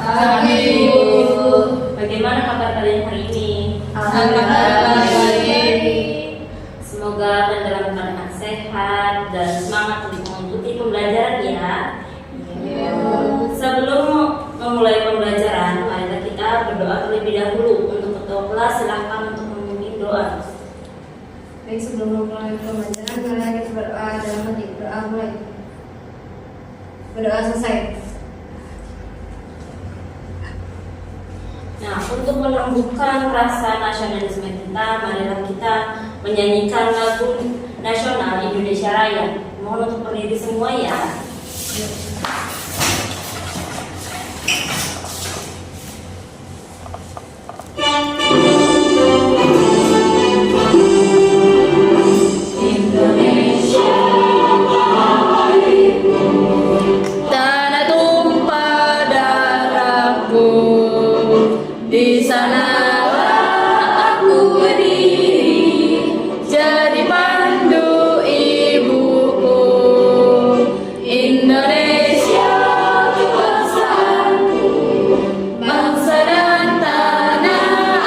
Pagi. Bagaimana kabar kalian hari ini? Alhamdulillah baik. Semoga kalian dalam keadaan sehat dan semangat untuk mengikuti pembelajaran ya. Sebelum memulai pembelajaran, mari kita berdoa terlebih dahulu. Untuk ketua kelas silahkan untuk memimpin doa. Baik, sebelum memulai pembelajaran, mari kita berdoa dalam hati. Berdoa mulai. Berdoa selesai. Nah, untuk menumbuhkan rasa nasionalisme kita, marilah kita menyanyikan lagu nasional Indonesia Raya. Mohon untuk berdiri semua ya. Tanah tumpah darahku, di sanalah aku berdiri, jadi pandu ibuku. Indonesia bangsaku, bangsa dan tanah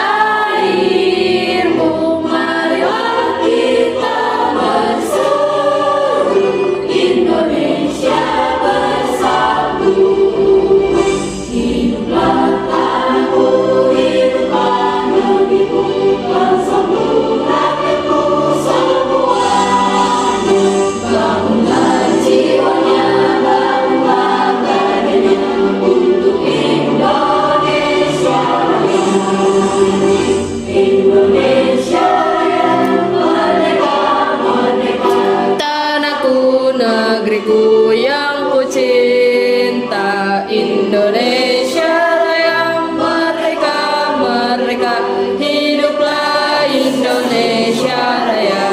airmu, marilah kita bersatu. Indonesia bersatu, hiduplah tanahku, hiduplah negeriku, bangsaku, rakyatku semuanya. Bangunlah jiwanya, bangunlah badannya untuk Indonesia Raya. Indonesia Raya, merdeka, merdeka. Tanahku, negeriku yang ku cinta. Indonesia Raya, merdeka, merdeka. Hiduplah Indonesia Raya.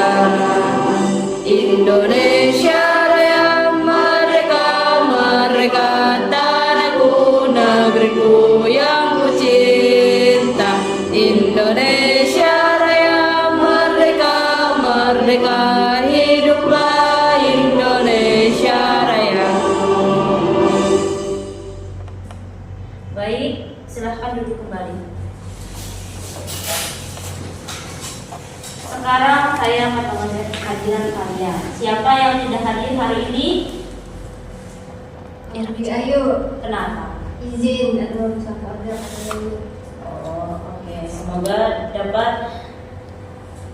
Indonesia Raya, merdeka, merdeka. Tanahku, negeriku yang ku cinta. Indonesia Raya, merdeka, merdeka. Hiduplah Indonesia Raya. Baik, silahkan duduk kembali. Sekarang saya akan mengajak kehadiran kalian. Siapa yang tidak hadir hari ini? Ayo, Kenapa? izin atau siapa ada. Oh, oke. Semoga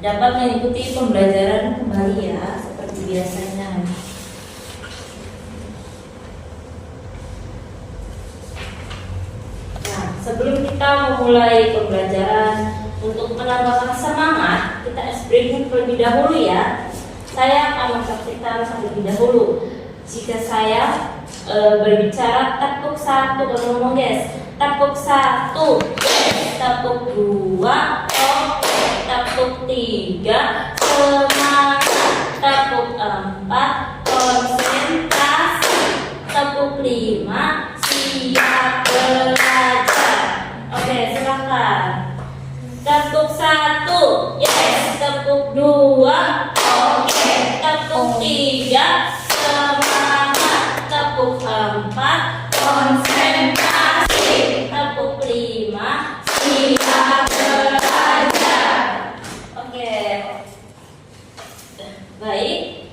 dapat mengikuti pembelajaran kembali ya, seperti biasanya. Nah, sebelum kita memulai pembelajaran, untuk menambahkan semangat, kita breaking terlebih dahulu ya. Saya akan mensaksikan terlebih dahulu. Jika saya berbicara tepuk satu, kalau ngomong guys, tepuk satu, yes, tepuk dua, oke, tepuk tiga, semangat, tepuk empat, konsentrasi, tepuk lima, siap belajar. Oke, silakan. Tepuk satu, yes, tepuk dua, oke, tepuk tiga, semangat, tepuk empat, konsentrasi, tepuk lima, siap belajar. Oke. Baik.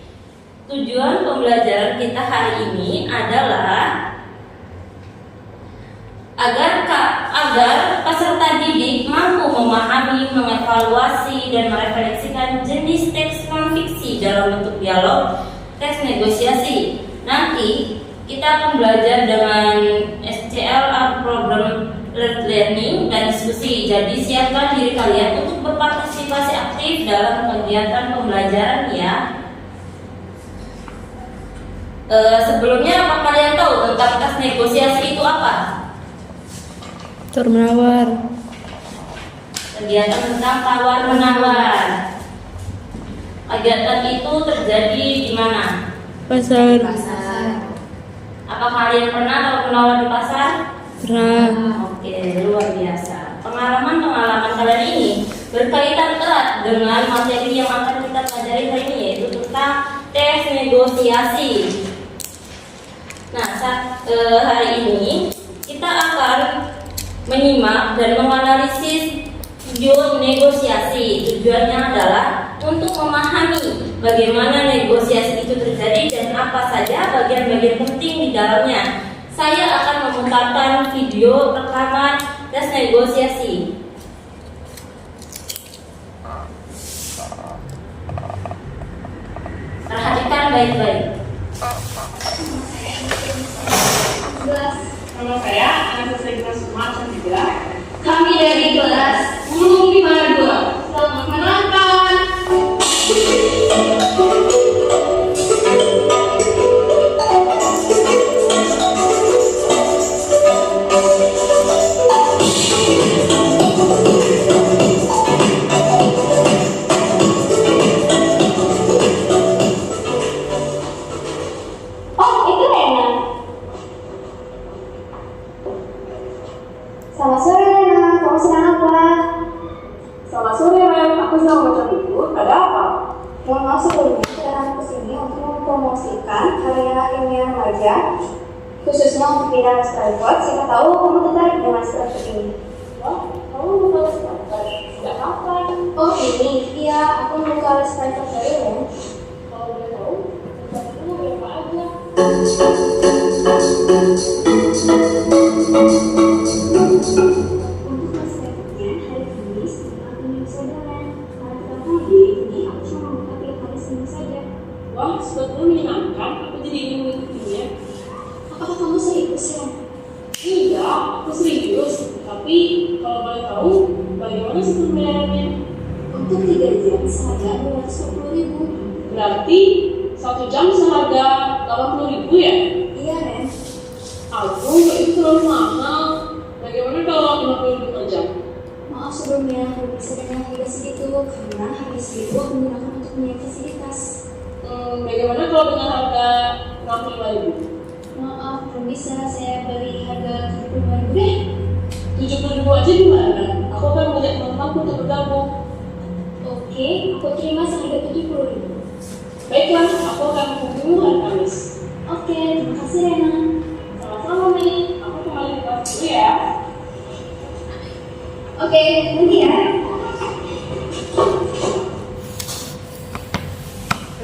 Tujuan pembelajaran kita hari ini adalah agar peserta didik mampu memahami, mengevaluasi, dan merefleksikan jenis teks non-fiksi dalam bentuk dialog, teks negosiasi. Nanti kita akan belajar dengan SCL program learning dan diskusi. Jadi siapkan diri kalian untuk berpartisipasi aktif dalam kegiatan pembelajaran ya. Sebelumnya apa kalian tahu tentang tes negosiasi itu apa? Menawar. Kegiatan tentang tawar menawar. Kegiatan itu terjadi di mana? Pasar. Apa kalian pernah tawar menawar di pasar? Pernah. Oke, luar biasa. Pengalaman kalian ini berkaitan erat dengan materi yang akan kita pelajari hari ini, yaitu tentang tes negosiasi. Nah, hari ini kita akan menyimak dan menganalisis video negosiasi. Tujuannya adalah untuk memahami bagaimana negosiasi itu terjadi dan apa saja bagian-bagian penting di dalamnya. Saya akan memutarkan video rekaman tes negosiasi. Perhatikan baik-baik. Nama saya Anastasia Sumarsan juga. Kami dari kelas 1052. Selamat menonton. Oh, itu Rena. Selamat sore, Rena. Kamu sedang apa? Selamat sore, Ren. Aku sedang baca buku. Ada apa? Mohon maaf sebelumnya, kedatangan ke sini untuk mempromosikan karya ilmiah remaja, khususnya untuk bidang Stanford. Siapa tahu kamu tertarik dengan Stanford ini. Oh, kamu buka Stanford. Sejak kapan? Oh, ini. Iya, aku membuka Stanford dari Ren. Kalau boleh tahu, Stanford berapa aja? Untuk kelas Stanfordnya, hari ini setelah ini bisa jalan. Karena kita pagi ini aku cuma membuka tiap hari seminggu saja. Wah, sebetulnya menyenangkan. Aku jadi ingin mengikutinya. Apakah kamu serius, Ren? Iya, aku serius. Tapi kalau boleh tahu, bagaimana sistem pembayarannya? Untuk 3 jam seharga 220.000. Berarti 1 jam seharga 80.000 ya? Iya, Ren. Aduh, itu terlalu mahal. Bagaimana kalau 50.000 per jam? Maaf sebelumnya, belum bisa dengan harga segitu karena harga segitu aku gunakan untuk punya fasilitas. Bagaimana kalau dengan harga 65.000? Maaf, belum bisa. Saya beli harga 75.000 deh. 70.000 aja gimana? Aku akan mengajak teman-teman untuk bergabung. Oke, aku terima seharga 70.000. Baiklah, aku akan menghubungimu hari Kamis. Oke, terima kasih Rena. Sama-sama nih, aku kembali ke kelas dulu ya. Oke, nanti ya.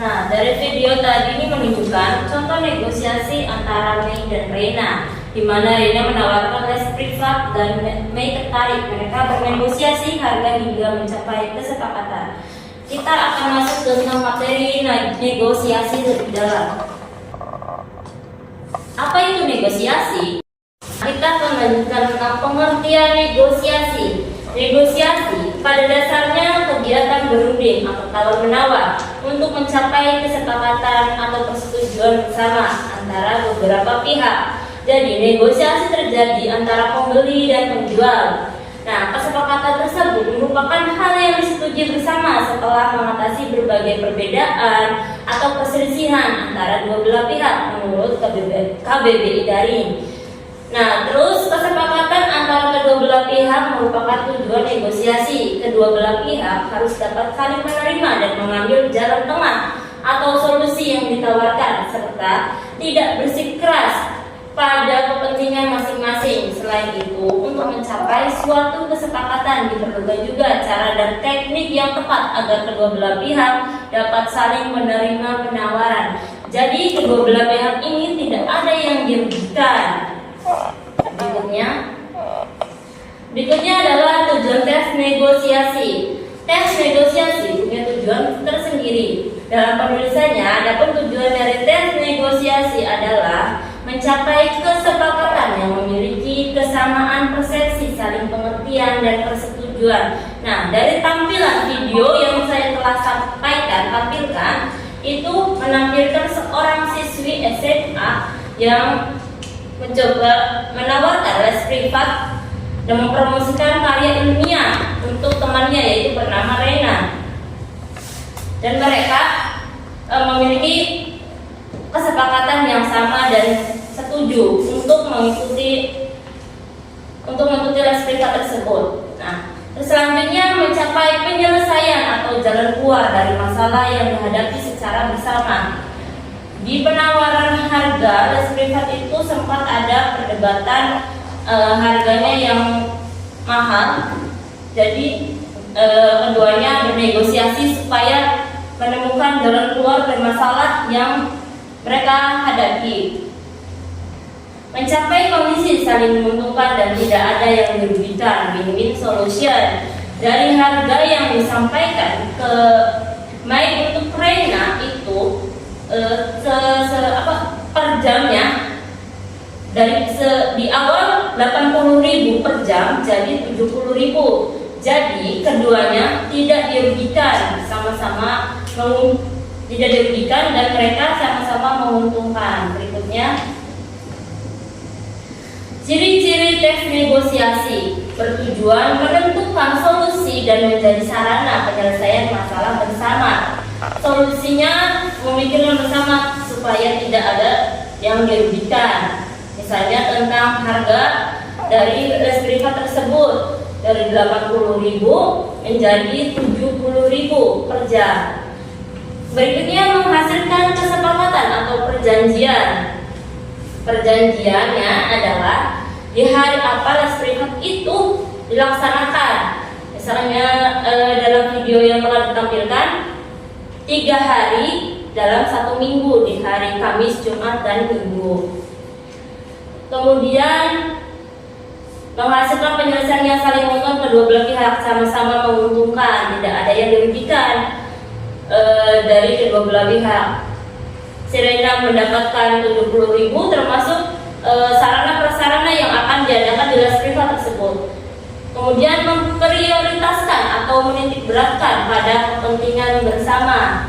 Nah, dari video tadi ini menunjukkan contoh negosiasi antara Mei dan Rena, di mana Rena menawarkan les privat dan Mei tertarik. Mereka bernegosiasi harga hingga mencapai kesepakatan. Kita akan masuk tentang materi negosiasi lebih dalam. Apa itu negosiasi? Kita akan melanjutkan tentang pengertian negosiasi. Negosiasi pada dasarnya kegiatan berunding atau tawar-menawar untuk mencapai kesepakatan atau persetujuan bersama antara beberapa pihak. Jadi negosiasi terjadi antara pembeli dan penjual. Nah, kesepakatan tersebut merupakan hal yang disetujui bersama setelah mengatasi berbagai perbedaan atau perselisihan antara dua belah pihak menurut KBBI Daring. Nah, terus kesepakatan antara kedua belah pihak merupakan tujuan negosiasi. Kedua belah pihak harus dapat saling menerima dan mengambil jalan tengah atau solusi yang ditawarkan serta tidak bersikeras pada kepentingan masing-masing. Selain itu, untuk mencapai suatu kesepakatan diperlukan juga cara dan teknik yang tepat agar kedua belah pihak dapat saling menerima penawaran. Jadi kedua belah pihak ini tidak ada yang dirugikan. Berikutnya adalah tujuan tes negosiasi. Tes negosiasi punya tujuan tersendiri. Dalam penulisannya, adapun tujuan dari tes negosiasi adalah mencapai kesepakatan yang memiliki kesamaan persepsi, saling pengertian, dan persetujuan. Nah, dari tampilan video yang saya telah tampilkan, itu menampilkan seorang siswi SMA yang mencoba menawarkan les privat dan mempromosikan karya ilmiah untuk temannya yaitu bernama Rena. Dan mereka memiliki kesepakatan yang sama dan setuju untuk mengikuti les privat tersebut. Nah, selanjutnya mencapai penyelesaian atau jalan keluar dari masalah yang dihadapi secara bersama. Di penawaran harga les privat itu sempat ada perdebatan harganya yang mahal. Jadi keduanya bernegosiasi supaya menemukan jalan keluar dari masalah yang mereka hadapi. Mencapai kondisi saling menguntungkan dan tidak ada yang dirugikan, win-win solution. Dari harga yang disampaikan ke Mai untuk Rena itu per jamnya di awal 80.000 per jam jadi 70.000. Jadi keduanya tidak dirugikan, sama-sama tidak dirugikan dan mereka sama-sama menguntungkan. Berikutnya, ciri-ciri teks negosiasi bertujuan menentukan solusi dan menjadi sarana penyelesaian masalah bersama. Solusinya memikirkan bersama supaya tidak ada yang dirugikan. Misalnya tentang harga dari les privat tersebut dari 80.000 menjadi 70.000 per jam. Berikutnya menghasilkan kesepakatan atau perjanjian. Perjanjiannya adalah di hari apa les privat itu dilaksanakan. Misalnya dalam video yang telah ditampilkan 3 hari dalam 1 minggu di hari Kamis, Jumat, dan Minggu. Kemudian menghasilkan penyelesaian yang saling menguntungkan, kedua belah pihak sama-sama menguntungkan, tidak ada yang dirugikan dari kedua belah pihak. Si Rena mendapatkan 70.000 termasuk sarana prasarana yang akan diadakan di les privat tersebut. Kemudian memprioritaskan atau menitik beratkan pada kepentingan bersama.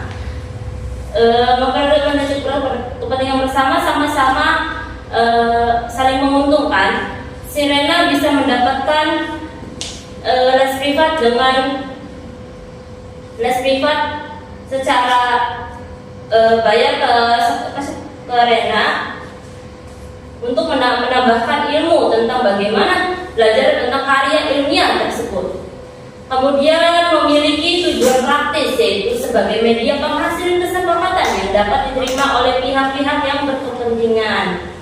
Kepentingan bersama sama-sama saling menguntungkan. Si Rena bisa mendapatkan les privat dengan les privat secara bayar ke Rena untuk menambahkan ilmu tentang bagaimana belajar tentang karya ilmiah tersebut. Kemudian memiliki tujuan praktis, yaitu sebagai media penghasil kesepakatan yang dapat diterima oleh pihak-pihak yang berkepentingan.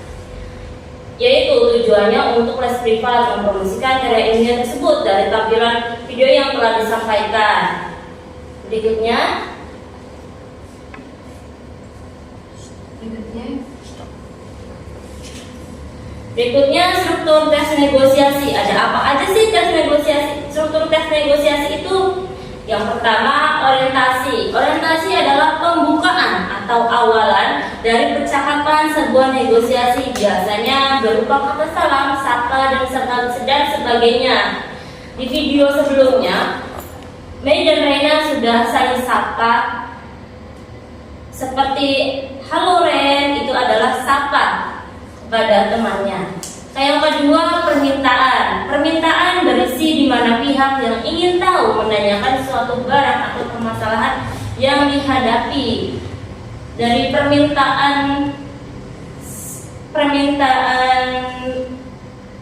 Yaitu tujuannya untuk les privat mempromosikan karya ilmiah tersebut dari tampilan video yang telah disampaikan. Berikutnya struktur tes negosiasi. Ada apa aja sih tes negosiasi? Struktur tes negosiasi itu yang pertama orientasi. Orientasi adalah pembukaan atau awalan dari percakapan sebuah negosiasi, biasanya berupa kata salam, sapa, dan sebagainya. Di video sebelumnya, Mei dan Rena sudah saling sapa seperti halo Ren, itu adalah sapa pada temannya. Yang kedua, permintaan. Permintaan berisi di mana pihak yang ingin tahu menanyakan suatu barang atau permasalahan yang dihadapi. Dari permintaan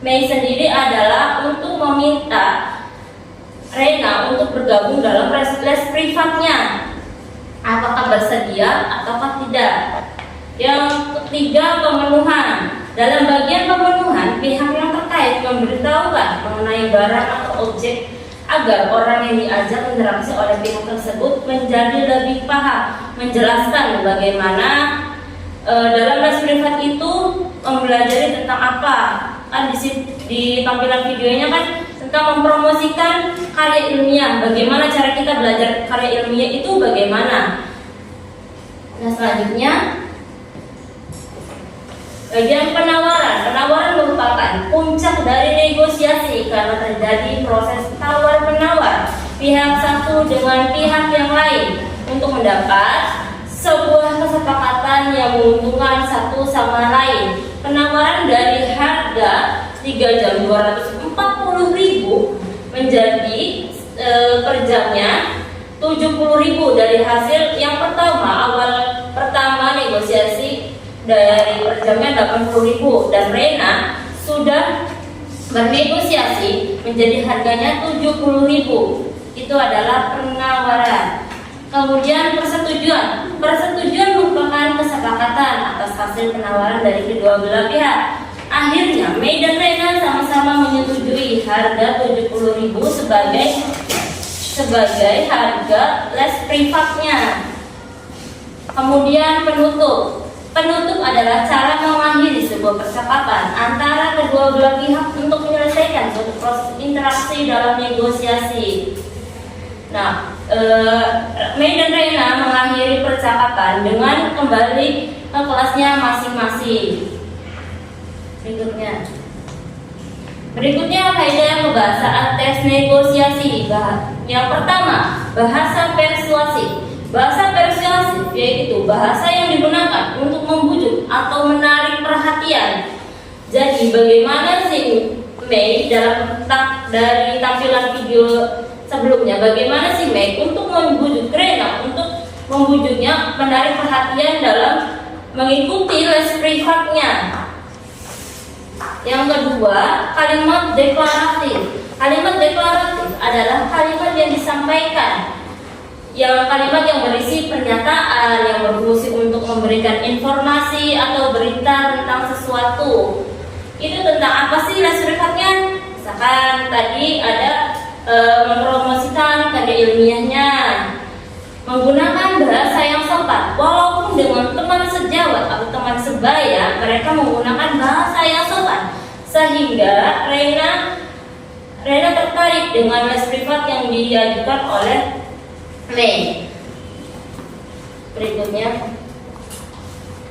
Mei sendiri adalah untuk meminta Rena untuk bergabung dalam les privatnya. Apakah bersedia ataukah tidak? Yang ketiga, pemenuhan. Dalam bagian pemenuhan, pihak yang terkait memberitahukan mengenai barang atau objek agar orang yang diajak interaksi oleh pihak tersebut menjadi lebih paham, menjelaskan bagaimana dalam les privat itu mempelajari tentang apa. Kan di tampilan videonya kan tentang mempromosikan karya ilmiah, bagaimana cara kita belajar karya ilmiah itu bagaimana. Nah, selanjutnya bagian penawaran. Penawaran merupakan puncak dari negosiasi karena terjadi proses tawar-menawar pihak satu dengan pihak yang lain untuk mendapat sebuah kesepakatan yang menguntungkan satu sama lain. Penawaran dari harga 3 jam 240.000 menjadi per jamnya 70.000 dari hasil yang awal pertama negosiasi dari per jamnya 80.000 dan Rena sudah bernegosiasi menjadi harganya 70.000. Itu adalah penawaran. Kemudian persetujuan. Persetujuan merupakan kesepakatan atas hasil penawaran dari kedua belah pihak. Akhirnya Mei dan Rena sama-sama menyetujui harga harga 70.000 sebagai harga les privatnya. Kemudian penutup adalah cara mengakhiri sebuah percakapan antara kedua belah pihak untuk menyelesaikan suatu proses interaksi dalam negosiasi. Nah, Mei dan Reina mengakhiri percakapan dengan kembali ke kelasnya masing-masing. Berikutnya kaidah pembahasan tes negosiasi. Yang pertama, bahasa persuasif. Bahasa persuasif yaitu bahasa yang digunakan untuk membujuk atau menarik perhatian. Jadi bagaimana sih Mei dari tampilan video sebelumnya, bagaimana sih Mei untuk membujuk Rena, untuk membujuknya menarik perhatian dalam mengikuti les privatnya. Yang kedua, kalimat deklaratif. Kalimat deklaratif adalah kalimat yang disampaikan, kalimat yang berisi pernyataan yang berfungsi untuk memberikan informasi atau berita tentang sesuatu. Itu tentang apa sih les privatnya? Misalkan tadi ada mempromosikan karya ilmiahnya, menggunakan bahasa yang sopan. Walaupun dengan teman sejawat atau teman sebaya, mereka menggunakan bahasa yang sopan, sehingga Reina tertarik dengan les privat yang diajukan oleh Mei. Berikutnya,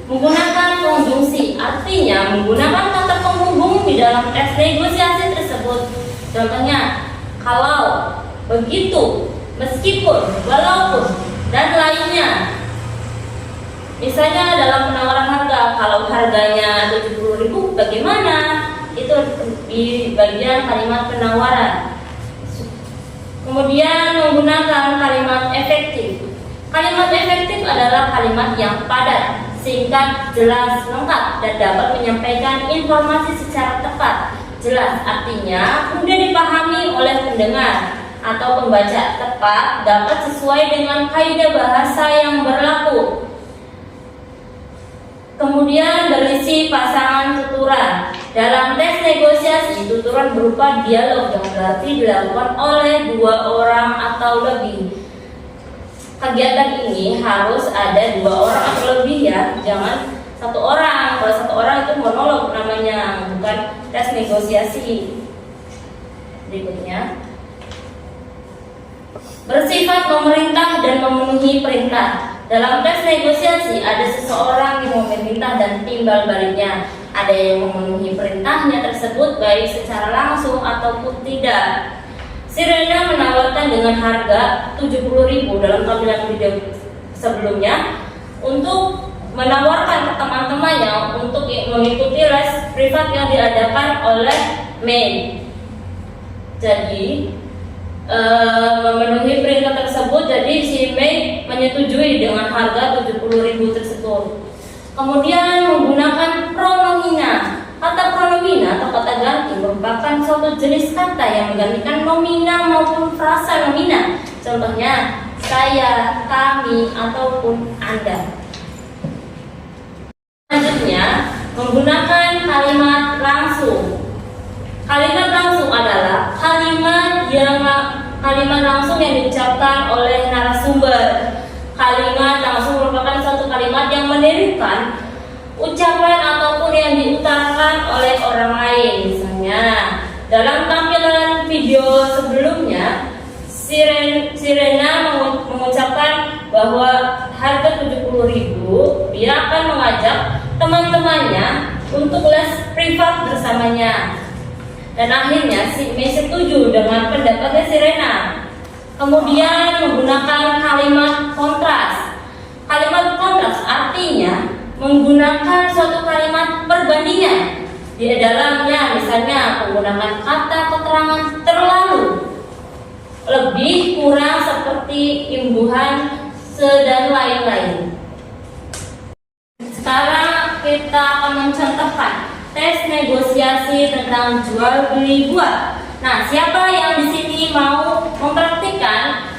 menggunakan konjungsi, artinya menggunakan kata penghubung di dalam tes negosiasi tersebut. Contohnya, kalau, begitu, meskipun, walaupun, dan lainnya. Misalnya dalam penawaran harga, kalau harganya 70.000, bagaimana? Itu di bagian kalimat penawaran. Kemudian menggunakan kalimat efektif. Kalimat efektif adalah kalimat yang padat, singkat, jelas, lengkap, dan dapat menyampaikan informasi secara tepat, jelas, artinya mudah dipahami oleh pendengar atau pembaca, tepat, dapat sesuai dengan kaidah bahasa yang berlaku. Kemudian berisi pasangan tuturan. Dalam tes negosiasi, tuturan berupa dialog yang berarti dilakukan oleh dua orang atau lebih. Kegiatan ini harus ada dua orang atau lebih ya, jangan satu orang. Kalau satu orang itu monolog namanya, bukan tes negosiasi. Berikutnya, bersifat memerintah dan memenuhi perintah. Dalam tes negosiasi ada seseorang yang memerintah dan timbal baliknya. Ada yang memenuhi perintahnya tersebut baik secara langsung ataupun tidak. Si Rena menawarkan dengan harga 70.000 dalam tampilan video sebelumnya untuk menawarkan ke teman-temannya untuk mengikuti les privat yang diadakan oleh Mei. Jadi memenuhi perintah tersebut, jadi si Mei menyetujui dengan harga 70.000 tersebut. Kemudian menggunakan pronomina. Kata pronomina atau kata ganti merupakan suatu jenis kata yang menggantikan nomina maupun frasa nomina. Contohnya saya, kami, ataupun Anda. Selanjutnya, menggunakan kalimat langsung. Kalimat langsung adalah kalimat langsung yang diucapkan oleh narasumber. Kalimat langsung merupakan suatu kalimat yang menirukan ucapan ataupun yang diutarakan oleh orang lain. Misalnya, dalam tampilan video sebelumnya, si Rena mengucapkan bahwa harga 70.000, dia akan mengajak teman-temannya untuk les privat bersamanya. Dan akhirnya si Mei setuju dengan pendapatnya si Rena. Kemudian menggunakan kalimat kontras. Kalimat kontras artinya menggunakan suatu kalimat perbandingan. Di dalamnya misalnya menggunakan kata keterangan terlalu, lebih, kurang, seperti, imbuhan, dan lain-lain. Sekarang kita akan mencontohkan tes negosiasi tentang jual beli buah. Nah, siapa yang di sini mau mempraktikkan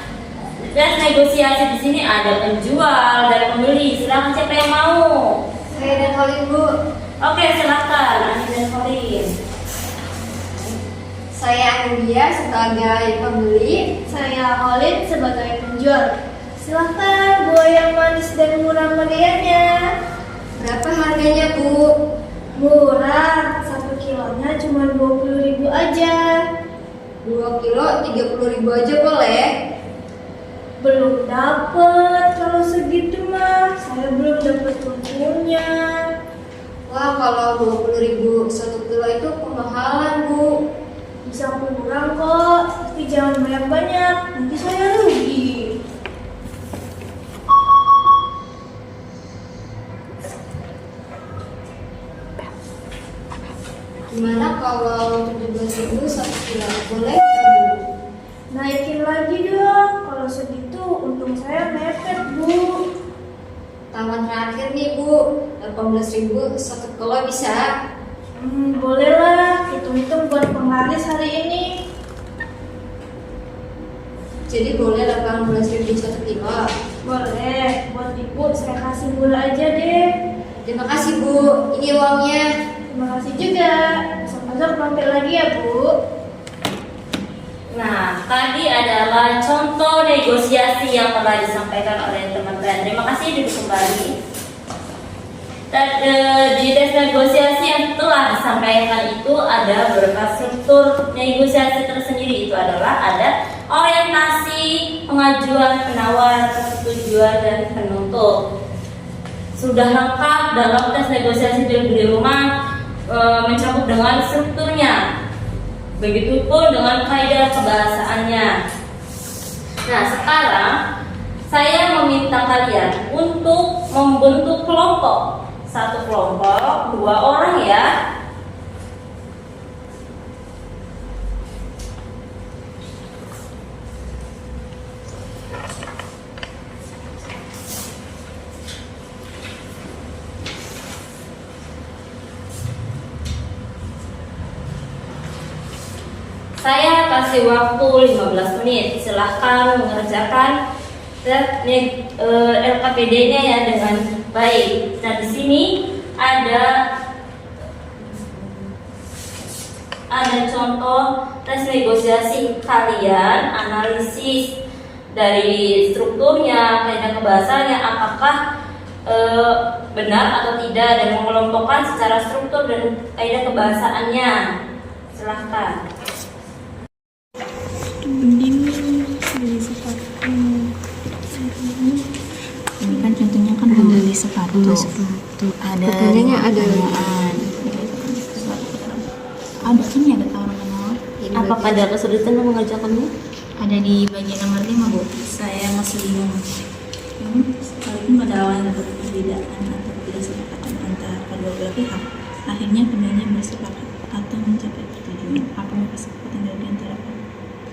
tes negosiasi? Di sini ada penjual dan pembeli. Silakan, siapa yang mau? Saya dan Holin, Bu. Oke, silakan Ani dan Holin. Saya Anandia sebagai pembeli. Saya Olin sebagai penjual. Silahkan buah yang manis dan murah meriahnya. Berapa harganya, Bu? Murah, 1 kilonya cuma 20.000 aja. 2 kilo 30.000 aja boleh? Belum dapet, kalau segitu mah saya belum dapet untuknya. Wah, kalau 20.000 1 kilo itu kemahalan, Bu. Bisa kurang kok, tapi jangan banyak-banyak, nanti saya rugi. Gimana kalau 17.000 1 kilo? Boleh nggak, Bu? Naikin lagi dong, kalau segitu untung saya mepet, Bu. Taman terakhir nih, Bu. 18.000 1 kilo bisa? Boleh lah, hitung-hitung buat penglaris hari ini. Jadi boleh 18.000 1 kilo. Boleh, buat ibu saya kasih gula aja deh. Terima kasih, Bu. Ini uangnya. Terima kasih juga. Besok-besok mampir lagi ya, Bu. Nah, tadi adalah contoh negosiasi yang telah disampaikan oleh teman-teman. Terima kasih, duduk kembali. Dan di tes negosiasi yang telah disampaikan itu ada beberapa struktur negosiasi tersendiri. Itu adalah ada orientasi, pengajuan, penawar, persetujuan, dan penuntut. Sudah lengkap dalam tes negosiasi di rumah mencakup dengan strukturnya. Begitupun dengan kaidah kebahasaannya. Nah, sekarang saya meminta kalian untuk membentuk kelompok. 1 kelompok, 2 orang ya. Saya kasih waktu 15 menit. Silahkan mengerjakan LKPD-nya ya dengan baik. Nah, di sini ada contoh tes negosiasi kalian, analisis dari strukturnya, kaidah kebahasaannya, apakah benar atau tidak, dan mengelompokkan secara struktur dan kaidah kebahasaannya. Silahkan. Ini kan contohnya kan membeli sepatu. Ada Pertanyaannya ada. pertanyaan. Ada kan ya, ada tawaran menawar. Apakah ada kesulitan yang mengerjakannya? Ada di bagian nomor 5, Bu. Saya masih bingung. Sekalipun pada awalnya dapat perbedaan atau ketidaksepakatan antara kedua belah pihak, akhirnya keduanya bersepakat atau mencapai persetujuan. Apa kesepakatan dari antara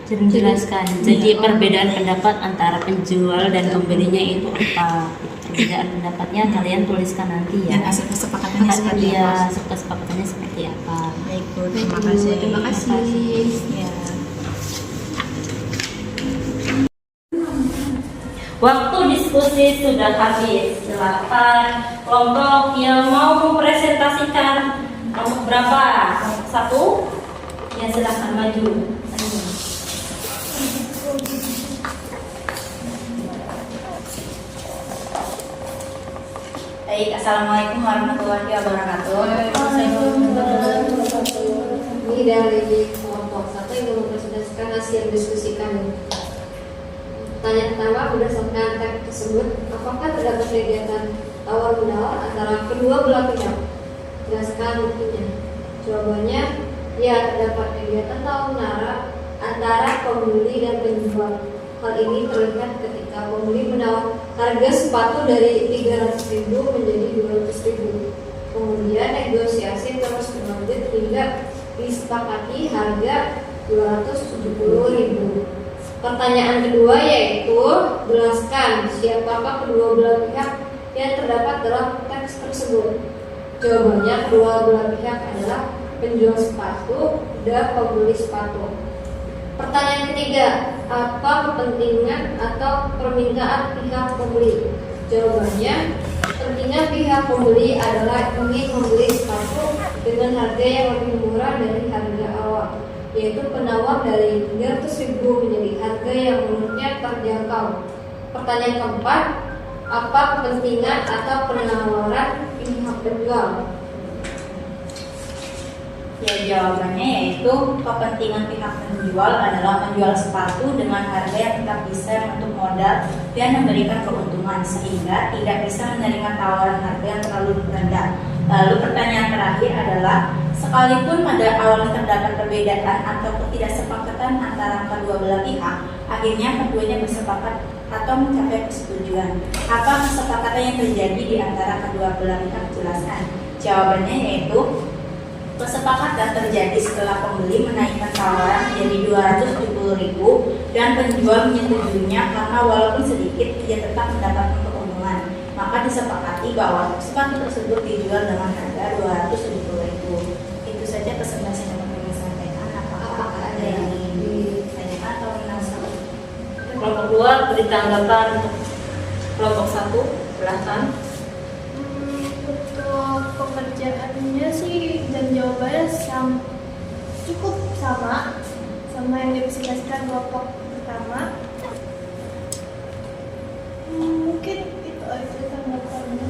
Menjelaskan. Jadi perbedaan pendapat antara penjual dan pembelinya itu apa? Perbedaan pendapatnya kalian tuliskan nanti ya. dan hasil kesepakatannya seperti Iya, apa? kesepakatannya seperti apa? Baik, Bu. Terima kasih. Terima kasih. Ya. Waktu diskusi sudah habis. Silakan kelompok yang mau mempresentasikan kelompok berapa? Kelompok 1? Ya, silakan maju. Baik, assalamualaikum warahmatullahi wabarakatuh. Ini dari kelompok 1 yang mempresentasikan hasil diskusi kami. Pertanyaan pertama, berdasarkan teks tersebut, apakah terdapat kegiatan tawar menawar antara kedua belah pihak? Jelaskan buktinya. Jawabannya, ya, terdapat kegiatan tawar menawar antara pembeli dan penjual. Hal ini terlihat ketika pembeli menawar harga sepatu dari 300.000 menjadi 200.000. Kemudian negosiasi terus berlanjut hingga disepakati harga 270.000. Pertanyaan kedua yaitu, jelaskan siapakah kedua belah pihak yang terdapat dalam teks tersebut. Jawabannya, kedua belah pihak adalah penjual sepatu dan pembeli sepatu. Pertanyaan ketiga, apa kepentingan atau permintaan pihak pembeli? Jawabannya, kepentingan pihak pembeli adalah ingin membeli sepatu dengan harga yang lebih murah dari harga awal, yaitu penawar dari 300.000 menjadi harga yang menurutnya terjangkau. Pertanyaan keempat, apa kepentingan atau penawaran pihak penjual? Ya, jawabannya yaitu kepentingan pihak penjual adalah menjual sepatu dengan harga yang tetap bisa untuk modal dan memberikan keuntungan sehingga tidak bisa menerima tawaran harga yang terlalu rendah. Lalu pertanyaan terakhir adalah sekalipun pada awalnya terdapat perbedaan atau ketidaksepakatan antara kedua belah pihak, akhirnya keduanya bersepakat atau mencapai persetujuan. Apa kesepakatan yang terjadi di antara kedua belah pihak? Jelaskan. Jawabannya yaitu kesepakatan terjadi setelah pembeli menaikkan tawaran menjadi 270.000 dan penjual menyetujuinya karena walaupun sedikit ia tetap mendapatkan keuntungan. Maka disepakati bahwa sepatu tersebut dijual dengan harga 270.000. Itu saja presentasi yang dapat kami sampaikan. Apakah ada yang ingin ditanyakan atau menambahkan? Kelompok 2 beri tanggapan untuk kelompok 1, silahkan. Untuk pengerjaannya sih dan jawabannya cukup sama yang dipresentasikan kelompok pertama. Mungkin itu aja tanggapannya.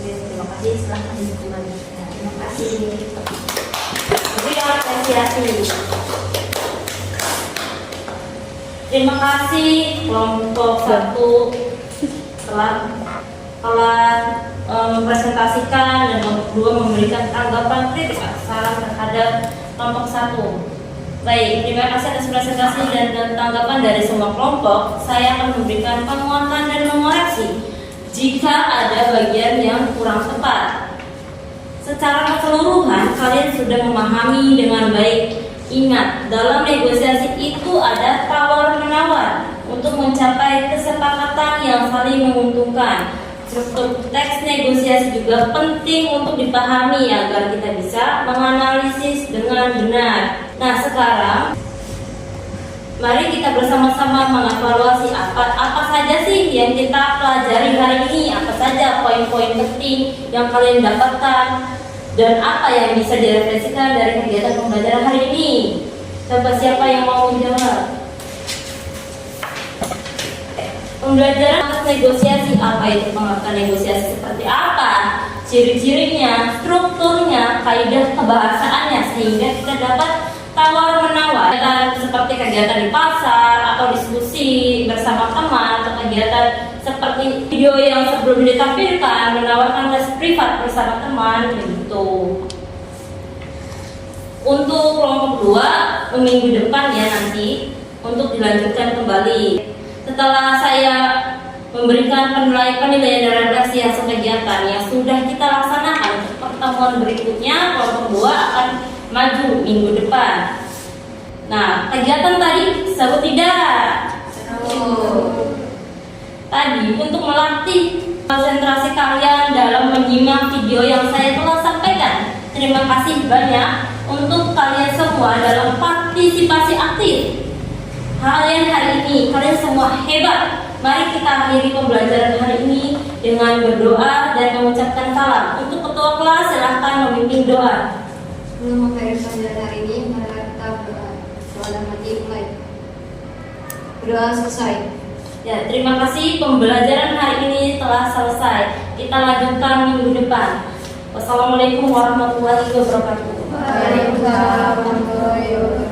Terima kasih, silahkan kembali. Terima kasih. Beri apresiasi. Terima kasih kelompok 1 telah mempresentasikan dan kelompok 2 memberikan tanggapan kritik saran terhadap kelompok 1. Baik, terima kasih atas presentasi dan tanggapan dari semua kelompok. Saya akan memberikan penguatan dan mengoreksi jika ada bagian yang kurang tepat. Secara keseluruhan kalian sudah memahami dengan baik. Ingat, dalam negosiasi itu ada tawar-menawar untuk mencapai kesepakatan yang saling menguntungkan. Struktur teks negosiasi juga penting untuk dipahami agar kita bisa menganalisis dengan benar. Nah, sekarang mari kita bersama-sama mengevaluasi apa saja sih yang kita pelajari hari ini, apa saja poin-poin penting yang kalian dapatkan dan apa yang bisa direfleksikan dari kegiatan pembelajaran hari ini. Coba siapa yang mau menjawab? Pembelajaran atas negosiasi, apa itu pengertian negosiasi, seperti apa, ciri-cirinya, strukturnya, kaidah kebahasaannya, sehingga kita dapat tawar-menawar. Seperti kegiatan di pasar atau diskusi bersama teman atau kegiatan seperti video yang sebelum ditampilkan menawarkan les privat bersama teman begitu. Untuk kelompok 2 minggu depan ya nanti untuk dilanjutkan kembali. Setelah saya memberikan penilaian dan refleksi hasil kegiatan yang sudah kita laksanakan, untuk pertemuan berikutnya kelompok 2 akan maju minggu depan. Nah, kegiatan tadi seru tidak? Tadi untuk melatih konsentrasi kalian dalam menyimak video yang saya telah sampaikan. Terima kasih banyak untuk kalian semua dalam partisipasi aktif. Kalian hari ini, kalian semua hebat. Mari kita akhiri pembelajaran hari ini dengan berdoa dan mengucapkan salam. Untuk ketua kelas silahkan memimpin doa. Sebelum mengakhiri pembelajaran hari ini, mari kita berdoa. Doa dan hati mulai. Berdoa selesai. Ya, terima kasih pembelajaran hari ini telah selesai. Kita lanjutkan minggu depan. Wassalamualaikum warahmatullahi wabarakatuh. Waalaikumsalam warahmatullahi wabarakatuh.